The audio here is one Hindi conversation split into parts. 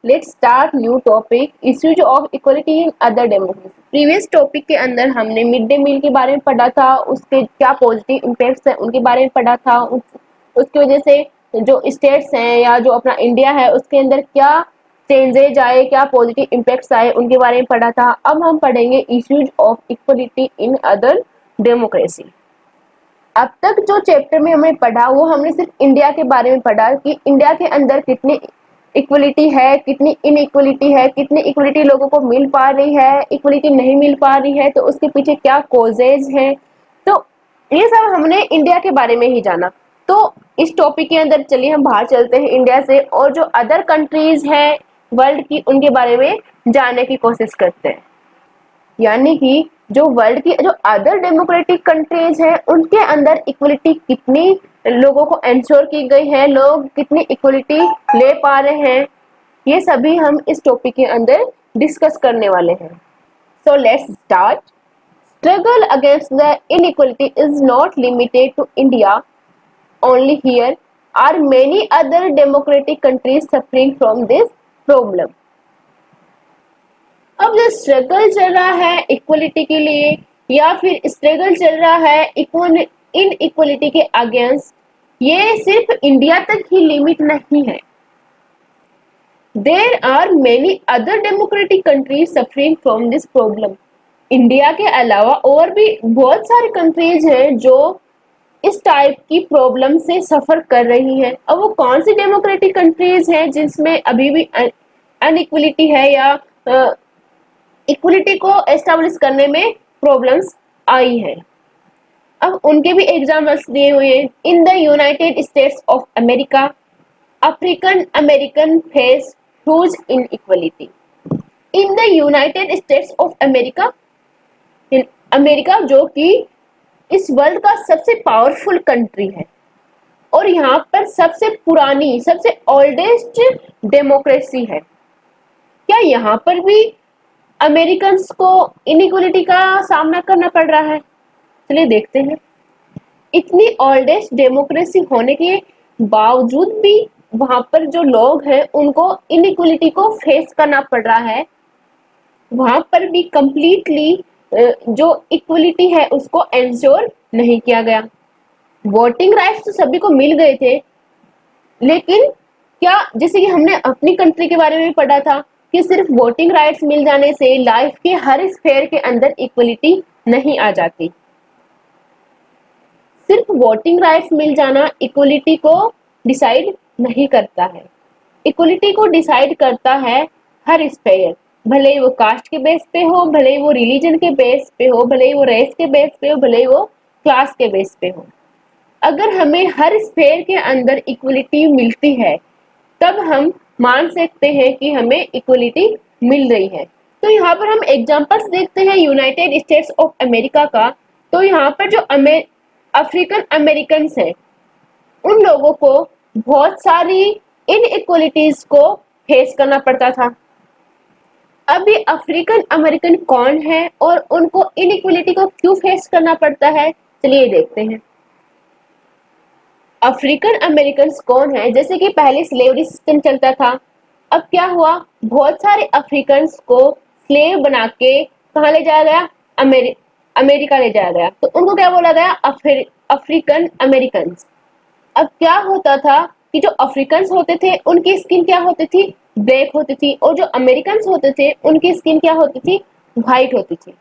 Let's start new topic, issues of equality in other democracy. Previous topic के अंदर हमने मिड डे मील के बारे में पढ़ा था, उसके क्या पॉजिटिव इम्पैक्ट्स हैं उनके बारे में पढ़ा था। उसकी वजह से जो स्टेट्स हैं या जो अपना इंडिया है उसके अंदर क्या चेंजेज आए, क्या पॉजिटिव इम्पैक्ट्स आए, उनके बारे में पढ़ा था। अब हम पढ़ेंगे issues of equality in other democracy. अब तक जो चैप्टर में हमने पढ़ा वो हमने सिर्फ इंडिया के बारे में पढ़ा कि इंडिया के अंदर कितनी इक्वलिटी है, कितनी इनइक्वलिटी है, कितनी इक्वलिटी लोगों को मिल पा रही है, इक्वलिटी नहीं मिल पा रही है तो उसके पीछे क्या कॉजेज हैं। तो ये सब हमने इंडिया के बारे में ही जाना। तो इस टॉपिक के अंदर चलिए हम बाहर चलते हैं इंडिया से और जो अदर कंट्रीज हैं वर्ल्ड की उनके बारे में जानने की कोशिश करते हैं। यानी कि जो वर्ल्ड की जो अदर डेमोक्रेटिक कंट्रीज हैं उनके अंदर इक्वलिटी कितनी लोगों को एंश्योर की गई है, लोग कितनी इक्वलिटी ले पा रहे हैं, ये सभी हम इस टॉपिक के अंदर डिस्कस करने वाले हैं। So let's start. Struggle against the inequality is not limited to India only, here are many other democratic countries suffering from this problem. अब जो स्ट्रगल चल रहा है इक्वलिटी के लिए या फिर स्ट्रगल चल रहा है इन इक्वलिटी के अगेंस्ट, ये सिर्फ इंडिया तक ही लिमिट नहीं है। There are many other democratic countries suffering from this problem. India के अलावा और भी बहुत सारी कंट्रीज हैं जो इस टाइप की प्रॉब्लम से सफर कर रही हैं। अब वो कौन सी डेमोक्रेटिक कंट्रीज हैं जिसमें अभी भी अनइक्वलिटी है या इक्वलिटी को एस्टेब्लिश करने में प्रॉब्लम्स आई हैं। अब उनके भी एग्जाम्पल्स दिए हुए हैं। In the United states of America African American face huge inequality. In the United states of America, America जो कि इस वर्ल्ड का सबसे पावरफुल कंट्री है और यहाँ पर सबसे पुरानी सबसे ओल्डेस्ट डेमोक्रेसी है, क्या यहाँ पर भी अमेरिकन को इनइक्वलिटी का सामना करना पड़ रहा है? चलिए देखते हैं। इतनी ओल्डेस्ट डेमोक्रेसी होने के बावजूद भी वहां पर जो लोग हैं उनको इनइक्वलिटी को फेस करना पड़ रहा है। वहां पर भी कंप्लीटली जो इक्वलिटी है उसको एंश्योर नहीं किया गया। वोटिंग राइट्स तो सभी को मिल गए थे, लेकिन क्या जैसे कि हमने अपनी कंट्री के बारे में पढ़ा था कि सिर्फ वोटिंग राइट्स मिल जाने से लाइफ के हर स्फेयर के अंदर इक्वलिटी नहीं आ जाती। सिर्फ वोटिंग राइट्स मिल जाना इक्वलिटी को डिसाइड नहीं करता है। इक्वलिटी को डिसाइड करता है हर स्फेयर, भले ही वो कास्ट के बेस पे हो, भले ही वो रिलीजन के बेस पे हो, भले ही वो रेस के बेस पे हो, भले ही वो क्लास के बेस पे हो। अगर हमें हर स्फेयर के अंदर इक्वलिटी मिलती है तब हम मान सकते हैं कि हमें इक्वलिटी मिल रही है। तो यहाँ पर हम एग्जांपल्स देखते हैं यूनाइटेड स्टेट्स ऑफ अमेरिका का। तो यहाँ पर जो अफ्रीकन अमेरिकन हैं उन लोगों को बहुत सारी इनइक्वलिटीज को फेस करना पड़ता था। अब ये अफ्रीकन अमेरिकन कौन है और उनको इनइक्वलिटी को क्यों फेस करना पड़ता है, चलिए देखते हैं। अफ्रीकन अमेरिकन कौन है? जैसे कि पहले स्लेवरी सिस्टम चलता था। अब क्या हुआ, बहुत सारे अफ्रीकन को स्लेव बना के कहाँ ले जाया गया? अमेरिका ले जाया गया। तो उनको क्या बोला गया? African American. अब क्या होता था कि जो अफ्रीकन होते थे उनकी स्किन क्या होती थी? ब्लैक होती थी, और जो अमेरिकन होते थे उनकी स्किन क्या होती थी? व्हाइट होती थी।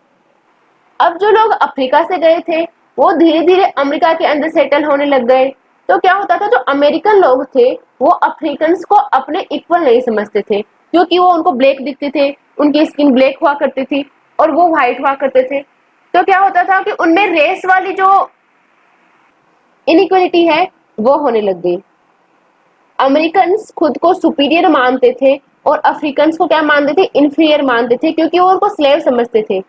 अब जो लोग अफ्रीका से गए थे वो धीरे धीरे अमेरिका के अंदर सेटल होने लग गए। तो क्या होता था, जो अमेरिकन लोग थे वो अफ्रीकन को अपने इक्वल नहीं समझते थे, क्योंकि वो उनको ब्लैक दिखते थे, उनकी स्किन ब्लैक हुआ करती थी और वो व्हाइट हुआ करते थे। तो क्या होता था कि उनमें रेस वाली जो इनइक्वलिटी है वो होने लग गई। अमेरिकन खुद को सुपीरियर मानते थे और अफ्रीकन को क्या मानते थे? इंफीरियर मानते थे, क्योंकि वो उनको स्लेव समझते थे।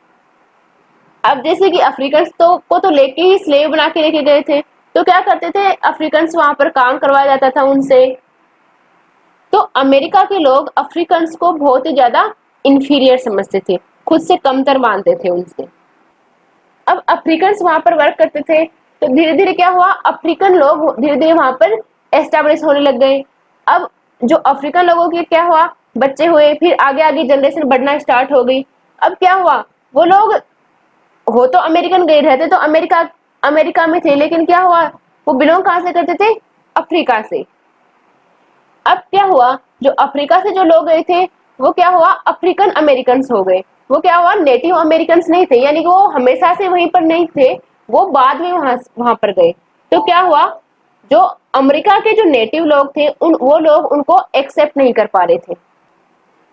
अब जैसे कि अफ्रीकन को लेके ही स्लेव बना के लेके गए थे, तो क्या करते थे अफ्रीकन वहां पर काम करवाया जाता था उनसे। तो अमेरिका के लोग अफ्रीकन को बहुत ही ज्यादा इंफीरियर समझते थे, खुद से कमतर मानते थे उनसे। अब अफ्रीकन वहां पर वर्क करते थे, तो धीरे धीरे क्या हुआ, अफ्रीकन लोग धीरे धीरे वहां पर एस्टेब्लिश होने लग गए। अब जो अफ्रीकन लोगों की क्या हुआ, बच्चे हुए, फिर आगे आगे जनरेशन बढ़ना स्टार्ट हो गई। अब क्या हुआ, वो लोग हो तो अमेरिकन गए रहते, तो अमेरिका अमेरिका में थे, लेकिन क्या हुआ, वो बिलोंग कहाँ से करते थे, अफ्रीका से। अब क्या हुआ, जो अफ्रीका से जो लोग गए थे वो क्या हुआ, अफ्रीकन अमेरिकन हो गए। वो क्या हुआ, नेटिव अमेरिकन नहीं थे, यानी कि वो हमेशा से वहीं पर नहीं थे, वो बाद में वहां पर गए। तो क्या हुआ, जो अमेरिका के जो नेटिव लोग थे वो लोग उनको एक्सेप्ट नहीं कर पा रहे थे।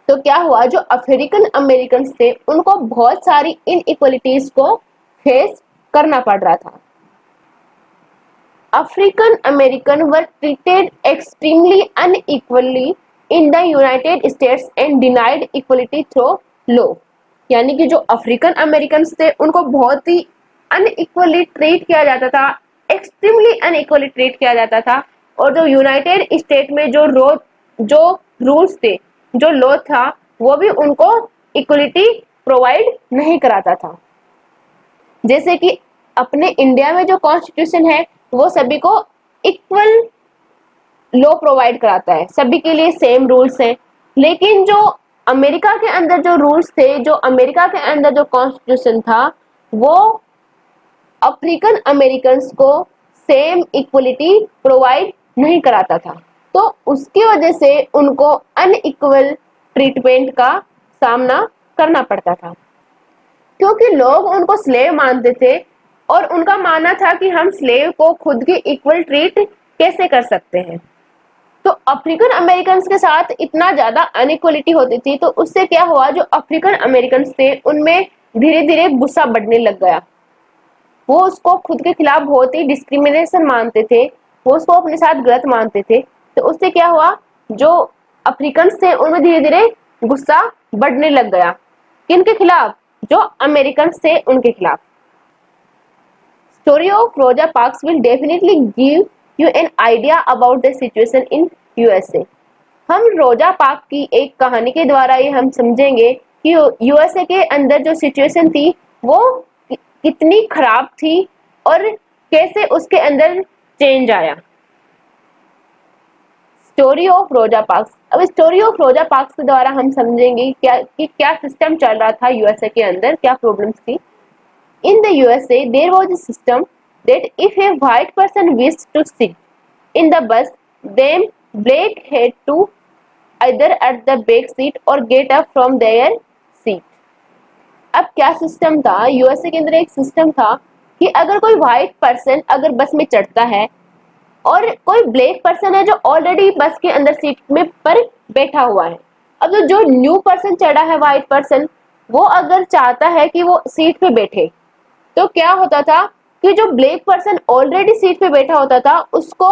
तो क्या हुआ, जो अफ्रीकन अमेरिकन थे उनको बहुत सारी इनइक्वालिटीज को फेस करना पड़ रहा था। African American were treated extremely unequally in the United States and denied equality through law। यानी कि जो अफ्रीकन अमेरिकन थे उनको बहुत ही अनइक्वली ट्रीट किया जाता था, एक्सट्रीमली अनइक्वली ट्रीट किया जाता था। और जो यूनाइटेड स्टेट में जो रूल्स थे, जो लॉ था, वो भी उनको इक्वलिटी प्रोवाइड नहीं कराता था। जैसे कि अपने इंडिया में जो कॉन्स्टिट्यूशन है वो सभी को इक्वल लॉ प्रोवाइड कराता है, सभी के लिए सेम रूल्स हैं। लेकिन जो अमेरिका के अंदर जो रूल्स थे, जो अमेरिका के अंदर जो कॉन्स्टिट्यूशन था, वो अफ्रीकन अमेरिकन को सेम इक्वलिटी प्रोवाइड नहीं कराता था। तो उसकी वजह से उनको अनइक्वल ट्रीटमेंट का सामना करना पड़ता था, क्योंकि लोग उनको स्लेव मानते थे और उनका मानना था कि हम स्लेव को खुद की इक्वल ट्रीट कैसे कर सकते हैं। तो अफ्रीकन अमेरिकन के साथ इतना ज्यादा अनइक्वलिटी होती थी, तो उससे क्या हुआ, जो अफ्रीकन अमेरिकन थे उनमें धीरे धीरे गुस्सा बढ़ने लग गया। वो उसको खुद के खिलाफ बहुत ही डिस्क्रिमिनेशन मानते थे, वो उसको अपने साथ गलत मानते थे। तो उससे क्या हुआ, जो अफ्रीकन थे उनमें धीरे धीरे गुस्सा बढ़ने लग गया। किनके खिलाफ, जो अमेरिकन थे उनके खिलाफ। Story of Rosa Parks will definitely give you an idea about the situation in USA। हम रोजा पार्क की एक कहानी के द्वारा ये हम समझेंगे कि यूएसए के अंदर जो सिचुएशन थी वो कितनी खराब थी और कैसे उसके अंदर चेंज आया। स्टोरी ऑफ रोजा पार्क्स। अब स्टोरी ऑफ रोजा पार्क्स के द्वारा हम समझेंगे क्या सिस्टम चल रहा था यूएसए के अंदर, क्या प्रॉब्लम्स थी। In the USA, there was a system that if a white person wished to sit in the bus, then black had to either at the back seat or get up from their seat। अब क्या सिस्टम था, यूएसए के अंदर एक सिस्टम था कि अगर कोई व्हाइट पर्सन अगर बस में चढ़ता है और कोई ब्लैक पर्सन है जो ऑलरेडी बस के अंदर सीट में पर बैठा हुआ है, अब जो न्यू पर्सन चढ़ा है व्हाइट पर्सन, वो अगर चाहता है कि वो सीट पे बैठे, तो क्या होता था कि जो ब्लैक पर्सन ऑलरेडी सीट पे बैठा होता था उसको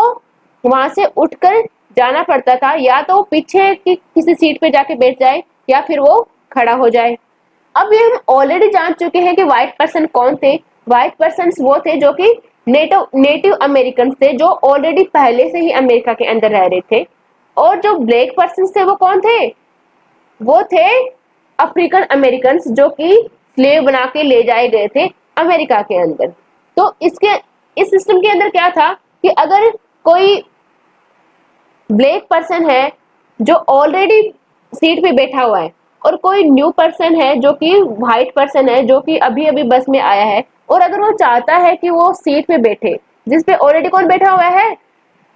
वहां से उठकर जाना पड़ता था, या तो पीछे की किसी सीट पे जाके बैठ जाए या फिर वो खड़ा हो जाए। अब ये हम ऑलरेडी जान चुके हैं कि व्हाइट पर्सन कौन थे। व्हाइट पर्सन वो थे जो कि नेटिव अमेरिकन थे, जो ऑलरेडी पहले से ही अमेरिका के अंदर रह रहे थे। और जो ब्लैक पर्सन थे वो कौन थे, वो थे अफ्रीकन अमेरिकन, जो कि स्लेव बना के ले जाए गए थे अमेरिका के अंदर। तो इस सिस्टम के अंदर क्या था कि अगर कोई ब्लैक पर्सन है जो ऑलरेडी सीट पे बैठा हुआ है और कोई न्यू पर्सन है जो कि व्हाइट पर्सन है जो कि अभी अभी बस में आया है, और अगर वो चाहता है कि वो सीट पे बैठे जिस पे ऑलरेडी कौन बैठा हुआ है,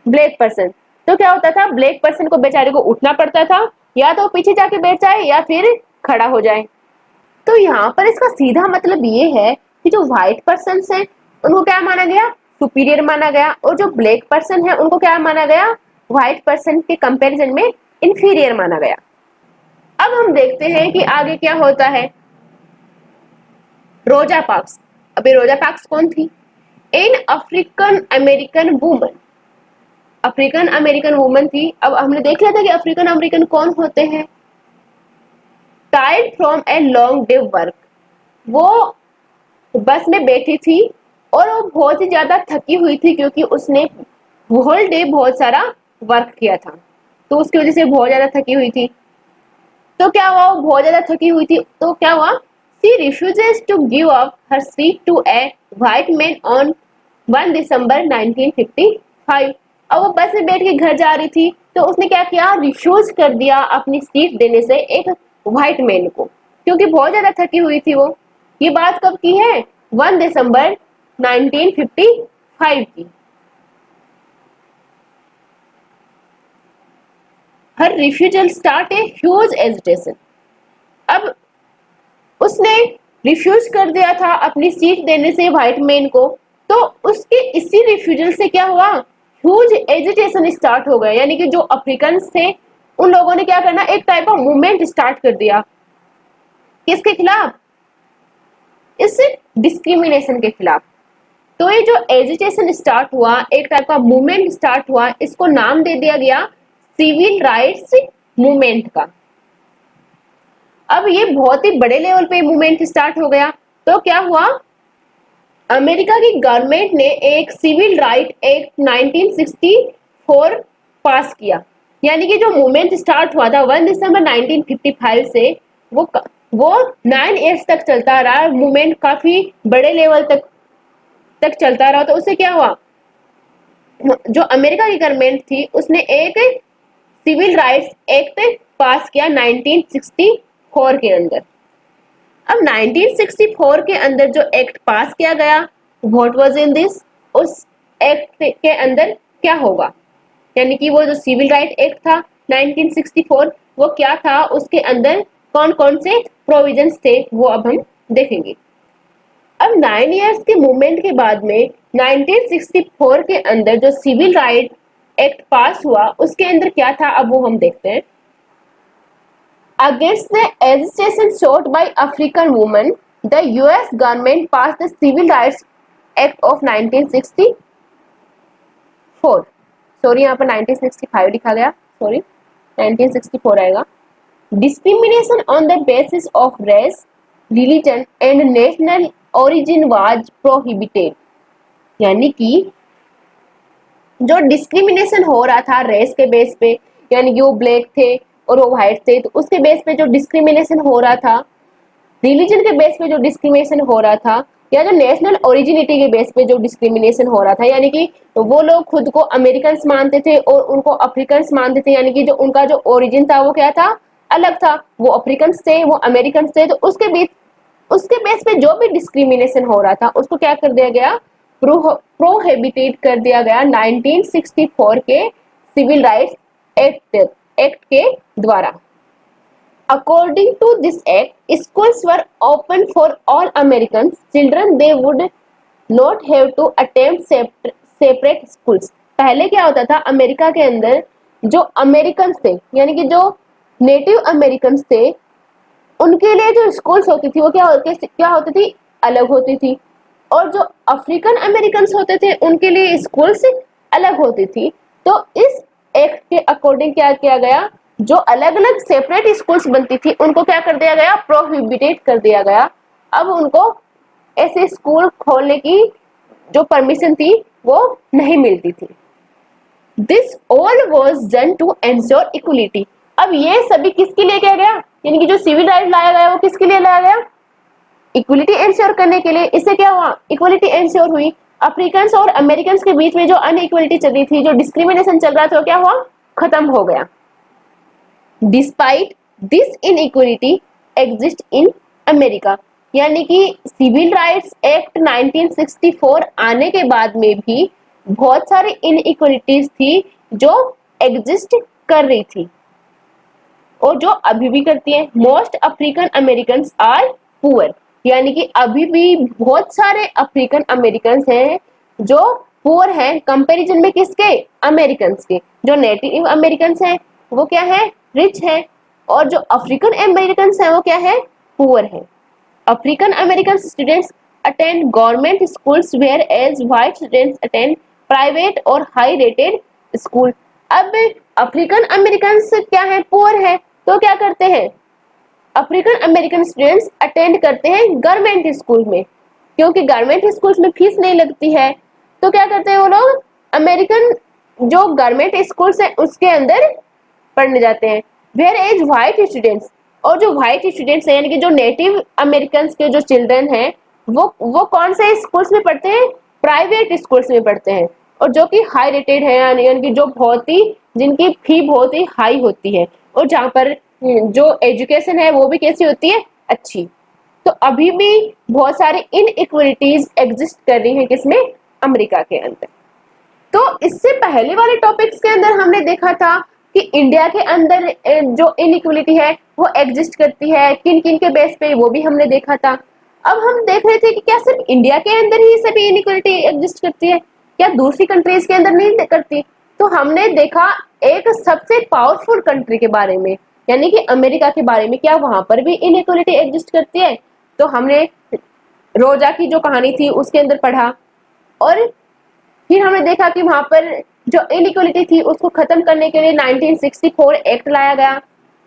ब्लैक पर्सन, तो क्या होता था, ब्लैक पर्सन को बेचारे को उठना पड़ता था, या तो पीछे जाके बैठ जाए या फिर खड़ा हो जाए। तो यहाँ पर इसका सीधा मतलब ये है कि जो व्हाइट पर्सन है उनको क्या माना गया, सुपीरियर माना गया, और जो ब्लैक पर्सन है उनको क्या माना गया, व्हाइट पर्सन के कंपैरिजन में इंफीरियर माना गया। अब हम देखते हैं कि आगे क्या होता है। रोजा पार्क्स। अभी रोजा पार्क्स कौन थी, an African American woman, African American woman थी। अब हमने देख लिया था कि अफ्रीकन अमेरिकन कौन होते हैं, tired from a long day work, वो बस में बैठी थी और वो बहुत ही ज्यादा थकी हुई थी क्योंकि उसने होल डे बहुत सारा वर्क किया था, तो उसकी वजह से बहुत ज्यादा थकी हुई थी। तो क्या हुआ, वो बहुत ज्यादा थकी हुई थी, तो क्या हुआ, she refuses to give up her seat to a white man on 1 दिसंबर 1955। अब वो बस में बैठ के घर जा रही थी, तो उसने क्या किया, रिफ्यूज कर दिया अपनी सीट देने से एक व्हाइट मैन को, क्योंकि बहुत ज्यादा थकी हुई थी वो। ये बात कब की है, 1 दिसंबर 1955 की। Her refusal start a huge agitation. अब उसने रिफ्यूज कर दिया था अपनी सीट देने से व्हाइट मैन को, तो उसके इसी रिफ्यूजल से क्या हुआ, ह्यूज एजिटेशन स्टार्ट हो गया। यानी कि जो अफ्रीकन थे उन लोगों ने क्या करना, एक टाइप ऑफ मूवमेंट स्टार्ट कर दिया। किसके खिलाफ, इस डिस्क्रिमिनेशन के खिलाफ। तो ये जो एजिटेशन स्टार्ट हुआ, एक टाइप का मूवमेंट स्टार्ट हुआ, इसको नाम दे दिया गया सिविल राइट्स मूवमेंट का। अब ये बहुत ही बड़े लेवल पे मूवमेंट स्टार्ट हो गया। तो क्या हुआ, अमेरिका की गवर्नमेंट ने एक सिविल राइट एक्ट 1964 पास किया। यानी कि जो मूवमेंट स्टार्ट हुआ था 1 दिसंबर 1955 से, वो 9 इयर्स तक चलता रहा। मूवमेंट काफी बड़े लेवल तक चलता रहा। तो उससे क्या हुआ, जो अमेरिका की गवर्नमेंट थी उसने एक सिविल राइट्स एक्ट पास किया 1964 के अंदर। अब 1964 के अंदर जो एक्ट पास किया गया, व्हाट वाज इन दिस, उस एक्ट के अंदर क्या होगा, यानी कि वो जो सिविल राइट एक्ट था 1964 वो क्या था, उसके अंदर कौन कौन से प्रोविजंस थे वो अब हम देखेंगे। अब 9 इयर्स के मूवमेंट के बाद में 1964 के अंदर जो सिविल राइट एक्ट पास हुआ उसके अंदर क्या था, अब वो हम देखते हैं। Against the agitation sought by African women, the US government passed the Civil Rights Act of 1964. Sorry, यहाँ पर 1965 लिखा गया, सॉरी 1964 आएगा। Discrimination on the basis of race, religion and national origin was prohibited. यानी कि जो डिस्क्रिमिनेशन हो रहा था रेस के बेस पे, यानी कि वो ब्लैक थे और वो व्हाइट थे, तो उसके बेस पे जो डिस्क्रिमिनेशन हो रहा था, रिलीजन के बेस पे जो डिस्क्रिमिनेशन हो रहा था, या जो नेशनल ओरिजिनिटी के बेस पे जो डिस्क्रिमिनेशन हो रहा था, यानी कि वो लोग खुद को अमेरिकन मानते थे और उनको अफ्रीकन मानते थे, यानी कि जो उनका जो ओरिजिन था वो क्या था, अलग था। वो अफ्रीकन थे, वो अमेरिकन थे, तो उसके बेस पे जो भी डिस्क्रिमिनेशन हो रहा था उसको क्या कर दिया गया, प्रोहिबिटेड कर दिया गया 1964 के सिविल राइट्स एक्ट के द्वारा। According to this act, schools were open for all American children. They would not have to attend separate schools. पहले क्या होता था, अमेरिका के अंदर जो अमेरिकन थे, यानी कि जो नेटिव अमेरिकन थे, उनके लिए जो स्कूल्स होती थी वो क्या होती थी, अलग होती थी। और जो अफ्रीकन अमेरिकन होते थे उनके लिए स्कूल्स अलग होती थी। तो इस एक्ट के अकॉर्डिंग क्या किया गया, जो अलग अलग सेपरेट स्कूल्स बनती थी उनको क्या कर दिया गया, प्रोहिबिटेड कर दिया गया। अब उनको ऐसे स्कूल खोलने की जो परमिशन थी वो नहीं मिलती थी। This all was done to ensure equality. अब ये सभी किसके लिए किया गया, यानी कि जो सिविल राइट लाया गया वो किसके लिए लाया गया, इक्वलिटी एंश्योर करने के लिए। इससे क्या हुआ, इक्वलिटी एंश्योर हुई। अफ्रीकन और अमेरिकन के बीच में जो अनइक्वलिटी चल रही थी, जो डिस्क्रिमिनेशन चल रहा था, वो क्या हुआ, खत्म हो गया। Despite this inequality exist in America, यानी कि सिविल राइट्स एक्ट 1964 आने के बाद में भी बहुत सारी इनइक्वलिटीज थी जो एग्जिस्ट कर रही थी और जो अभी भी करती है। Most African American are poor, यानी कि अभी भी बहुत सारे अफ्रीकन अमेरिकन हैं जो पुअर हैं कंपैरिजन में किसके, अमेरिकन के। जो नेटिव अमेरिकन हैं वो क्या है, रिच है, और जो अफ्रीकन अमेरिकन हैं वो क्या है, पुअर है। African American students attend government schools where as white students attend private और हाई रेटेड स्कूल। अब अफ्रीकन अमेरिकन क्या है, पुअर है, तो क्या करते हैं, अफ्रीकन अमेरिकन स्टूडेंट्स अटेंड करते हैं गवर्नमेंट स्कूल में, क्योंकि गवर्नमेंट स्कूल्स में फीस नहीं लगती है। तो क्या करते हैं वो लोग, अमेरिकन जो गवर्नमेंट स्कूल्स हैं उसके अंदर पढ़ने जाते हैं। वेयर एज व्हाइट स्टूडेंट्स, और जो व्हाइट स्टूडेंट्स हैं यानी कि जो नेटिव अमेरिकन के जो चिल्ड्रन हैं वो कौन से स्कूल्स में पढ़ते हैं, प्राइवेट स्कूल्स में पढ़ते हैं, और जो कि हाई रेटेड है, यानी कि जो बहुत ही जिनकी फी बहुत ही हाई होती है और जहाँ पर जो एजुकेशन है वो भी कैसी होती है, अच्छी। तो अभी भी बहुत सारी इनइक्वलिटीज एग्जिस्ट कर रही हैं किसमें, अमेरिका के अंदर। तो इससे पहले वाले टॉपिक्स के अंदर हमने देखा था कि इंडिया के अंदर जो इनइक्वलिटी है वो एग्जिस्ट करती है, किन किन के बेस पे, वो भी हमने देखा था। अब हम देख रहे थे कि क्या सिर्फ इंडिया के अंदर ही सभी इनइक्वलिटी एग्जिस्ट करती है, क्या दूसरी कंट्रीज के अंदर नहीं करती। तो हमने देखा एक सबसे पावरफुल कंट्री के बारे में, यानी कि अमेरिका के बारे में, क्या वहां पर भी इनइक्वलिटी एग्जिस्ट करती है। तो हमने रोजा की जो कहानी थी उसके अंदर पढ़ा, और फिर हमने देखा कि वहां पर जो इनइक्वलिटी थी उसको खत्म करने के लिए 1964 एक्ट लाया गया।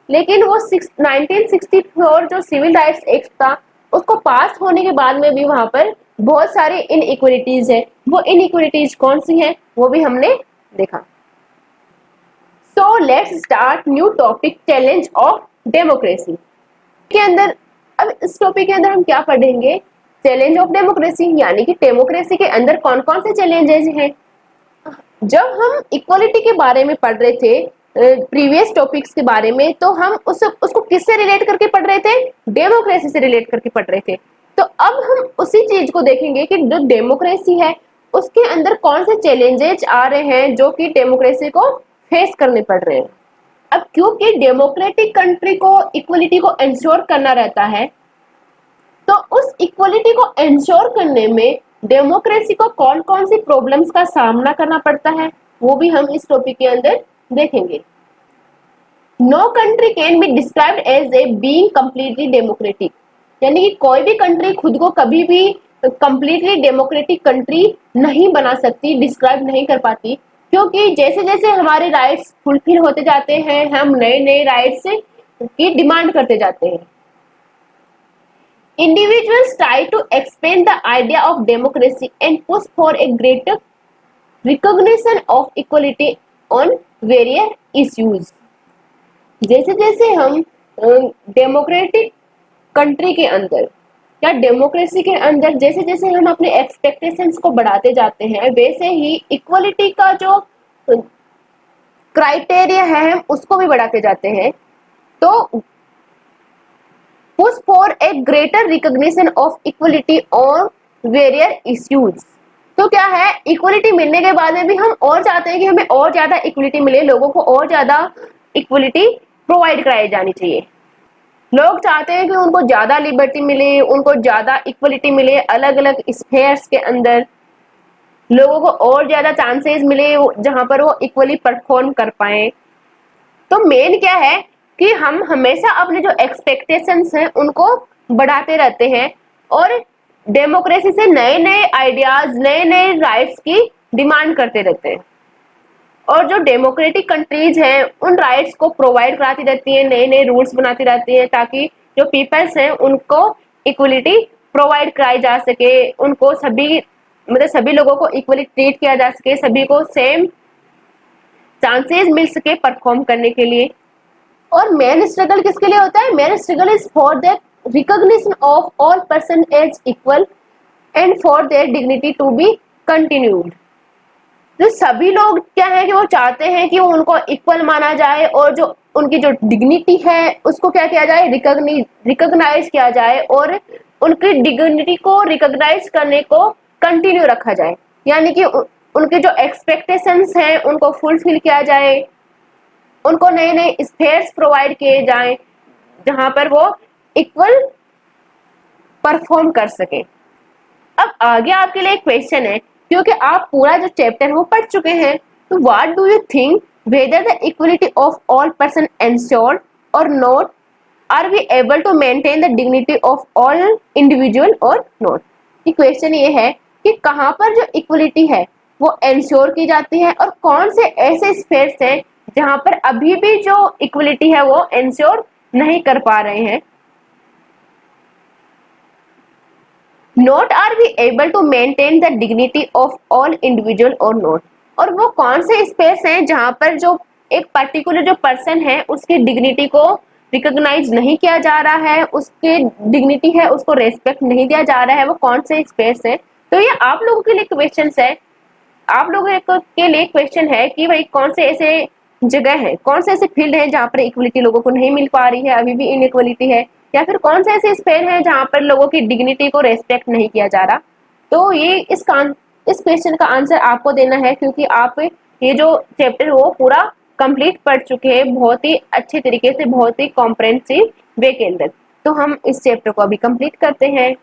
लेकिन वो 1964 जो सिविल राइट्स एक्ट था उसको पास होने के बाद में भी वहां पर बहुत सारी इनइक्वलिटीज है। वो इनइक्वलिटीज कौन सी हैं वो भी हमने देखा। सो let's start new topic, challenge of democracy के अंदर। अब इस टॉपिक के अंदर हम क्या पढ़ेंगे, चैलेंज ऑफ डेमोक्रेसी, यानी कि डेमोक्रेसी के अंदर कौन कौन से चैलेंजेस हैं। जब हम इक्वालिटी के बारे में पढ़ रहे थे प्रीवियस टॉपिक्स के बारे में, तो हम उसको किससे रिलेट करके पढ़ रहे थे, डेमोक्रेसी से रिलेट करके पढ़ रहे थे। तो अब हम उसी चीज को देखेंगे कि जो डेमोक्रेसी है उसके अंदर कौन से चैलेंजेस आ रहे हैं जो कि डेमोक्रेसी को फेस करने पड़ रहे हैं। अब क्योंकि डेमोक्रेटिक कंट्री को इक्वलिटी को इंश्योर करना रहता है, तो उस इक्वलिटी को इंश्योर करने में डेमोक्रेसी को कौन कौन सी प्रॉब्लम्स का सामना करना पड़ता है वो भी हम इस टॉपिक के अंदर देखेंगे। No country can be described as a being completely democratic, यानी कि कोई भी कंट्री खुद को कभी भी कंप्लीटली डेमोक्रेटिक कंट्री नहीं बना सकती, डिस्क्राइब नहीं कर पाती, क्योंकि जैसे जैसे हमारे राइट्स फुलफिल होते जाते हैं हम नए नए राइट्स की डिमांड करते जाते हैं। Individuals try to expand the idea of democracy and push for a greater recognition of equality on various issues. जैसे जैसे हम डेमोक्रेटिक कंट्री के अंदर या डेमोक्रेसी के अंदर जैसे जैसे हम अपने एक्सपेक्टेशंस को बढ़ाते जाते हैं, वैसे ही इक्वलिटी का जो क्राइटेरिया है हम उसको भी बढ़ाते जाते हैं। तो push for a greater recognition of equality on various issues। तो क्या है, इक्वलिटी मिलने के बाद में भी हम और चाहते हैं कि हमें और ज्यादा इक्वलिटी मिले, लोगों को और ज्यादा इक्वलिटी प्रोवाइड कराई जानी चाहिए। लोग चाहते हैं कि उनको ज्यादा लिबर्टी मिले, उनको ज्यादा इक्वलिटी मिले, अलग अलग स्फेयर्स के अंदर लोगों को और ज्यादा चांसेस मिले जहां पर वो इक्वली परफॉर्म कर पाए। तो मेन क्या है कि हम हमेशा अपने जो एक्सपेक्टेशंस हैं उनको बढ़ाते रहते हैं और डेमोक्रेसी से नए नए आइडियाज, नए नए राइट्स की डिमांड करते रहते हैं। और जो डेमोक्रेटिक कंट्रीज हैं उन राइट्स को प्रोवाइड कराती रहती हैं, नए नए रूल्स बनाती रहती हैं ताकि जो पीपल्स हैं उनको इक्वलिटी प्रोवाइड कराई जा सके, उनको सभी सभी लोगों को इक्वली ट्रीट किया जा सके, सभी को सेम चांसेस मिल सके परफॉर्म करने के लिए। और मेन स्ट्रगल किसके लिए होता है, main struggle is for the recognition of all person as equal and for their dignity to be continued. तो सभी लोग क्या है कि वो चाहते हैं कि वो उनको इक्वल माना जाए और जो उनकी जो डिग्निटी है उसको क्या किया जाए, रिकॉग्नाइज किया जाए और उनकी डिग्निटी को रिकॉग्नाइज करने को कंटिन्यू रखा जाए, यानी कि उनके जो एक्सपेक्टेशंस हैं उनको फुलफिल किया जाए, उनको नए नए स्पेयर्स प्रोवाइड किए जाएं जहां पर वो इक्वल परफॉर्म कर सके। अब आगे आपके लिए एक क्वेश्चन है, क्योंकि आप पूरा जो चैप्टर वो पढ़ चुके हैं, तो what do you think weather the equality of all person ensured और not, are we able to maintain the dignity of all individual और नॉट। क्वेश्चन ये है कि कहां पर जो इक्वलिटी है वो एंश्योर की जाती है और कौन से ऐसे स्पेयर्स हैं जहां पर अभी भी जो इक्वलिटी है वो एंश्योर नहीं कर पा रहे हैं। Not are we able to maintain the dignity of all individual और नॉट, और वो कौन से स्पेस हैं जहां पर जो एक पर्टिकुलर जो पर्सन है उसकी डिग्निटी को रिकॉग्नाइज नहीं किया जा रहा है, उसकी डिग्निटी है उसको रेस्पेक्ट नहीं दिया जा रहा है, वो कौन से स्पेस है। तो ये आप लोगों के लिए क्वेश्चन है, आप लोगों के लिए क्वेश्चन है कि भाई कौन से ऐसे जगह है, कौन से ऐसे फील्ड है जहाँ पर इक्वलिटी लोगों को नहीं मिल पा रही है, अभी भी इनइक्वलिटी है, या फिर कौन से ऐसे स्पेयर है जहाँ पर लोगों की डिग्निटी को रेस्पेक्ट नहीं किया जा रहा। तो ये इस क्वेश्चन का आंसर आपको देना है, क्योंकि आप ये जो चैप्टर वो पूरा कंप्लीट पढ़ चुके हैं बहुत ही अच्छे तरीके से, बहुत ही कॉम्प्रिहेंसिव वे के अंदर। तो हम इस चैप्टर को अभी कंप्लीट करते हैं।